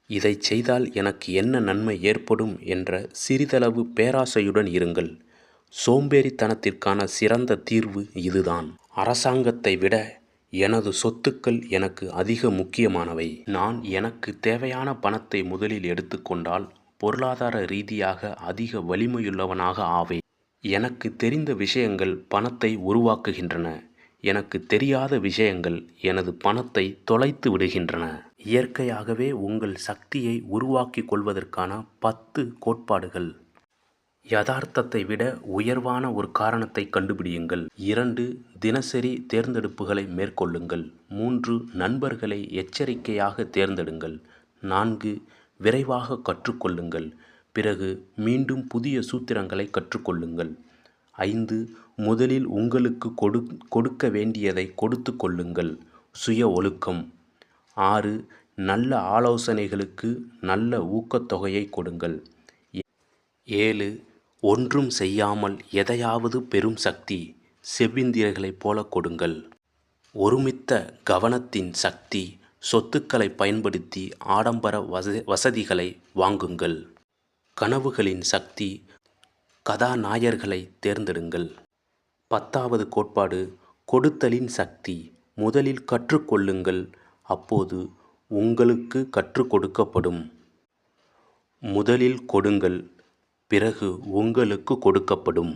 இதைச் செய்தால் எனக்கு என்ன நன்மை ஏற்படும் என்ற சிறிதளவு பேராசையுடன் இருங்கள். சோம்பேறித்தனத்திற்கான சிறந்த தீர்வு இதுதான். அரசாங்கத்தை விட எனது சொத்துக்கள் எனக்கு அதிக முக்கியமானவை. நான் எனக்கு தேவையான பணத்தை முதலில் எடுத்துக்கொண்டால் பொருளாதார ரீதியாக அதிக வலிமையுள்ளவனாக ஆவேன். எனக்கு தெரிந்த விஷயங்கள் பணத்தை உருவாக்குகின்றன. எனக்கு தெரியாத விஷயங்கள் எனது பணத்தை தொலைத்து விடுகின்றன. இயற்கையாகவே உங்கள் சக்தியை உருவாக்கிக் கொள்வதற்கான 10 கோட்பாடுகள். யதார்த்தத்தை விட உயர்வான ஒரு காரணத்தை கண்டுபிடியுங்கள். 2. தினசரி தேர்ந்தெடுப்புகளை மேற்கொள்ளுங்கள். 3. நண்பர்களை எச்சரிக்கையாக தேர்ந்தெடுங்கள். 4. விரைவாக கற்றுக்கொள்ளுங்கள். பிறகு மீண்டும் புதிய சூத்திரங்களை கற்றுக்கொள்ளுங்கள். 5. முதலில் உங்களுக்கு கொடுக்க வேண்டியதை கொடுத்து கொள்ளுங்கள். சுய ஒழுக்கம். 6. நல்ல ஆலோசனைகளுக்கு நல்ல ஊக்கத்தொகையை கொடுங்கள். 7. ஒன்றும் செய்யாமல் எதையாவது பெறும் சக்தி செவ்விந்தியர்களைப் போல கொடுங்கள். ஒருமித்த கவனத்தின் சக்தி. சொத்துக்களை பயன்படுத்தி ஆடம்பர வசதிகளை வாங்குங்கள். கனவுகளின் சக்தி. கதாநாயகர்களை தேர்ந்தெடுங்கள். 10வது கோட்பாடு கொடுத்தலின் சக்தி. முதலில் கற்றுக்கொள்ளுங்கள், அப்போது உங்களுக்கு கற்றுக் கொடுக்கப்படும். முதலில் கொடுங்கள், பிறகு உங்களுக்கு கொடுக்கப்படும்.